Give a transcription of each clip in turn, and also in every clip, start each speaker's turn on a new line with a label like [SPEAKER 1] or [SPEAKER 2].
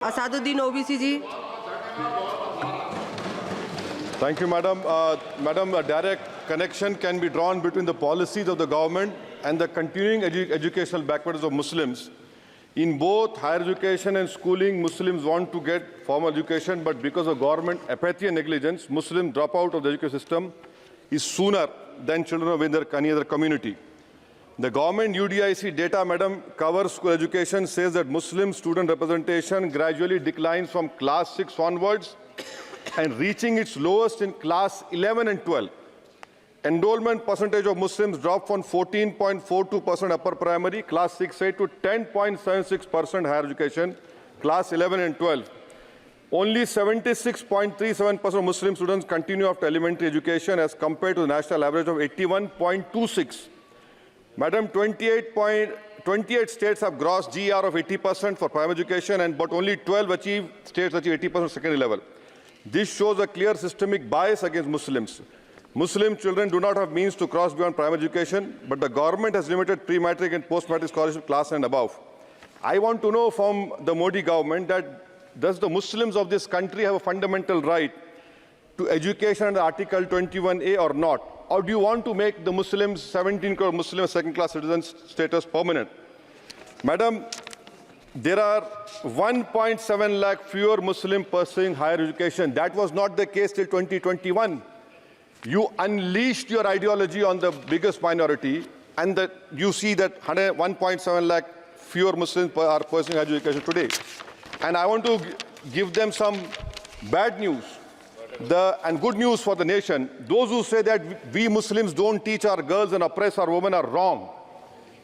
[SPEAKER 1] Asaduddin OBC ji.
[SPEAKER 2] Thank you, Madam. Madam, a direct connection can be drawn between the policies of the government and the continuing educational backwardness of Muslims. In both higher education and schooling, Muslims want to get formal education, but because of government apathy and negligence, Muslims drop out of the education system is sooner than children of any other community. The government UDIC data, Madam, covers school education, says that Muslim student representation gradually declines from class 6 onwards and reaching its lowest in class 11 and 12. Enrollment percentage of Muslims dropped from 14.42% upper primary, class 6-8 to 10.76% higher education, class 11 and 12. Only 76.37% of Muslim students continue after elementary education as compared to the national average of 81.26%. Madam, 28 states have gross GR of 80% for primary education, but only 12 states achieve 80% secondary level. This shows a clear systemic bias against Muslims. Muslim children do not have means to cross beyond primary education, but the government has limited pre-matric and post-matric scholarship class and above. I want to know from the Modi government that does the Muslims of this country have a fundamental right to education under Article 21A or not? Or do you want to make the Muslims, 17 crore Muslim second-class citizens status permanent? Madam, there are 1.7 lakh fewer Muslims pursuing higher education. That was not the case till 2021. You unleashed your ideology on the biggest minority, and you see that 1.7 lakh fewer Muslims are pursuing higher education today. And I want to give them some bad news. And good news for the nation. Those who say that we Muslims don't teach our girls and oppress our women are wrong.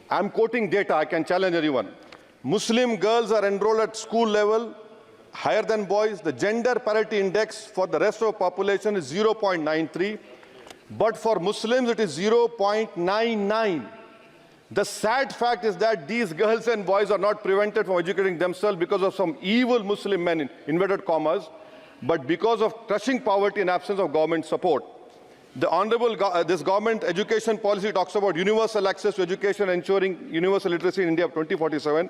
[SPEAKER 2] I'm quoting data. I can challenge anyone. Muslim girls are enrolled at school level higher than boys. The gender parity index for the rest of the population is 0.93, but for Muslims it is 0.99. The sad fact is that these girls and boys are not prevented from educating themselves because of some evil Muslim men, in inverted commas, but because of crushing poverty and absence of government support. This government education policy talks about universal access to education, ensuring universal literacy in India of 2047.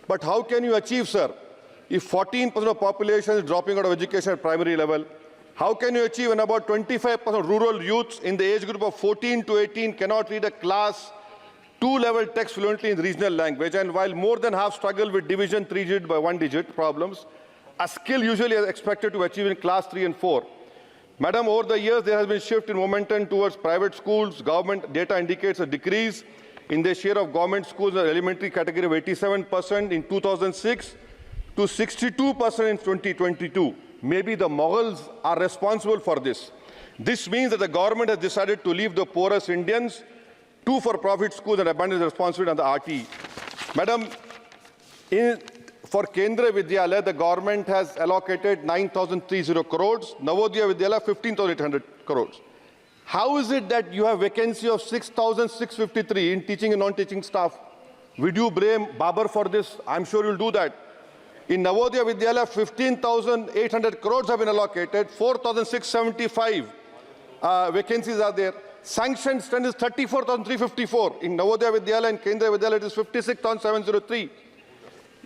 [SPEAKER 2] But how can you achieve, sir, if 14% of the population is dropping out of education at primary level? How can you achieve when about 25% of rural youths in the age group of 14 to 18 cannot read a class 2 level text fluently in regional language? And while more than half struggle with division 3-digit by 1-digit problems, a skill usually is expected to achieve in class 3 and 4. Madam, over the years, there has been a shift in momentum towards private schools. Government data indicates a decrease in the share of government schools in the elementary category of 87% in 2006 to 62% in 2022. Maybe the Mughals are responsible for this. This means that the government has decided to leave the poorest Indians to for-profit schools and abandon the responsibility on the RT. Madam, for Kendra Vidyalaya, the government has allocated 9,030 crores, Navodaya Vidyalaya 15,800 crores. How is it that you have vacancy of 6,653 in teaching and non-teaching staff? Would you blame Babar for this? I'm sure you'll do that. In Navodaya Vidyalaya, 15,800 crores have been allocated, 4,675 vacancies are there. Sanctioned strength is 34,354. In Navodaya Vidyalaya and Kendra Vidyalaya, it is 56,703.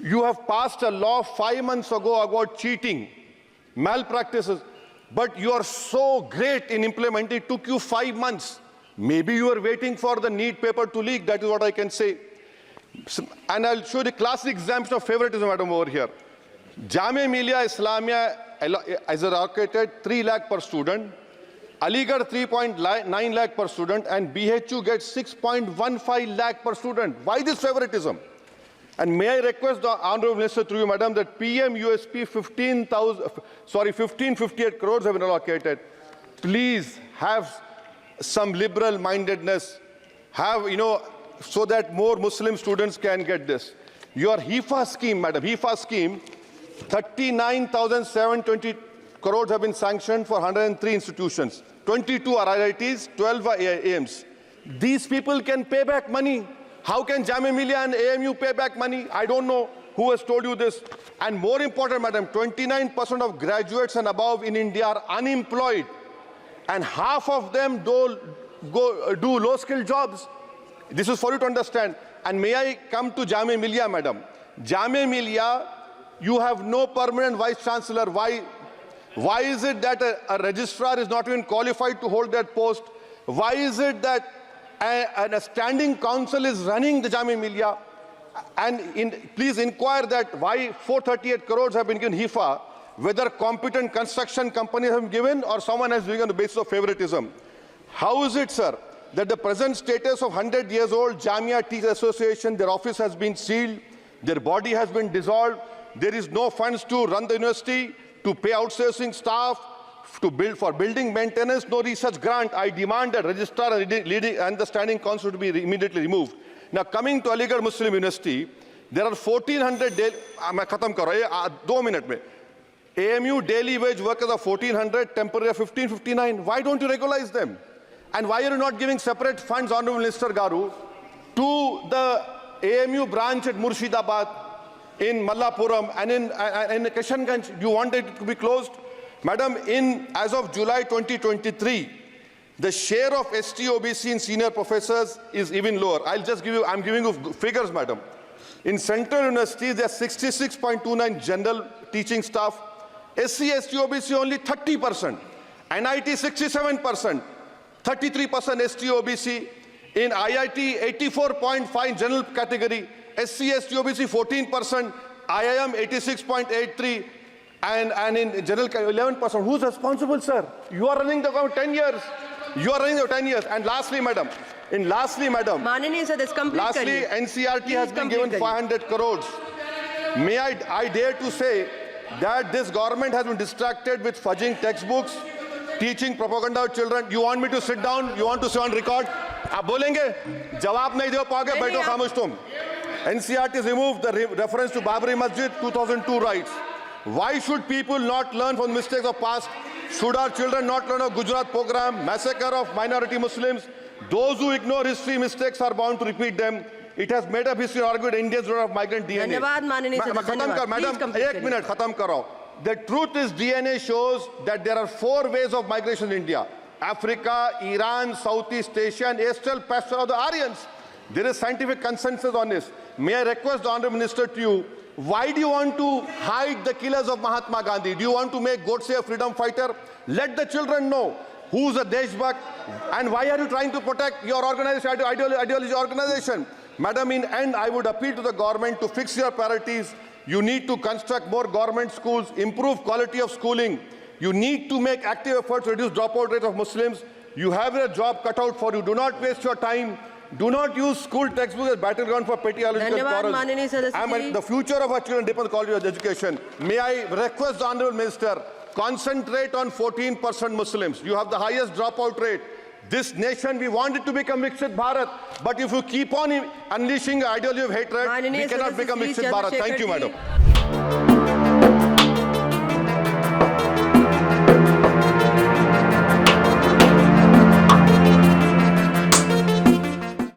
[SPEAKER 2] You have passed a law 5 months ago about cheating, malpractices, but you are so great in implementing. It took you 5 months. Maybe you are waiting for the NEET paper to leak. That is what I can say. And I'll show the classic example of favoritism, madam, over here. Jamia Millia Islamia is allocated 3 lakh per student, Aligarh 3.9 lakh per student, and BHU gets 6.15 lakh per student. Why this favoritism? And may I request the Honorable Minister through you, Madam, that PM USP 1558 crores have been allocated. Please have some liberal mindedness, so that more Muslim students can get this. Your HIFA scheme, Madam, HIFA scheme, 39,720 crores have been sanctioned for 103 institutions. 22 are IITs, 12 are AIMs. These people can pay back money. How can Jamia Millia and AMU pay back money? I don't know who has told you this. And more important, madam, 29% of graduates and above in India are unemployed. And half of them do low-skilled jobs. This is for you to understand. And may I come to Jamia Millia, madam. Jamia Millia you have no permanent vice chancellor. Why is it that a registrar is not even qualified to hold that post? Why is it that a standing council is running the Jamia Millia? And please inquire that why 438 crores have been given HIFA, whether competent construction companies have been given or someone has been given on the basis of favoritism. How is it, sir, that the present status of 100 years old Jamia Teachers Association, their office has been sealed, their body has been dissolved, there is no funds to run the university, to pay outsourcing staff, to build for building maintenance, no research grant? I demand that registrar and the standing council to be immediately removed. Now, coming to Aligarh Muslim University, there are 1,400 2 minutes. AMU daily wage workers are 1,400, temporary 1,559. Why don't you regularize them? And why are you not giving separate funds, Honorable Minister Garu, to the AMU branch at Murshidabad, in Mallapuram, and in Kishanganj? Do you want it to be closed? Madam, as of July 2023, the share of ST OBC in senior professors is even lower. I'm giving you figures, madam. In Central University, there are 66.29 general teaching staff. SC, ST, OBC only 30%. NIT 67%. 33% ST, OBC. In IIT, 84.5 general category. SC, ST, OBC 14%. IIM 86.83%. And in general 11%. Who's responsible, sir? You are running the government 10 years. You are running the 10 years. And lastly, madam.
[SPEAKER 1] Manani, sir, this complete.
[SPEAKER 2] Lastly, NCRT has been given 500 crores. May I dare to say that this government has been distracted with fudging textbooks, teaching propaganda of children. You want me to sit down? You want to sit on record? आप बोलेंगे? जवाब नहीं दे पाओगे, बैठो खामोश तुम. NCRT has removed the reference to Babri Masjid 2002 rights. Why should people not learn from the mistakes of past? Should our children not learn of Gujarat program, massacre of minority Muslims? Those who ignore history mistakes are bound to repeat them. It has made up history argued Indians don't have migrant DNA. Madam, 1 minute, khatam karo. The truth is DNA shows that there are 4 ways of migration in India. Africa, Iran, Southeast Asia, and Eastern pasture of the Aryans. There is scientific consensus on this. May I request the Honourable Minister to you, why do you want to hide the killers of Mahatma Gandhi? Do you want to make Godse a freedom fighter? Let the children know who's a Deshbhakt and why are you trying to protect your organization, ideology organization? Madam, in end, I would appeal to the government to fix your priorities. You need to construct more government schools, improve quality of schooling. You need to make active efforts to reduce dropout rate of Muslims. You have a job cut out for you. Do not waste your time. Do not use school textbooks as battleground for petty ideological quarrels. The future of our children depends on quality of education. May I request the Honourable Minister, concentrate on 14% Muslims. You have the highest dropout rate. This nation, we want it to become Viksit Bharat. But if you keep on unleashing ideology of hatred, we cannot become Viksit Bharat. Thank you, madam.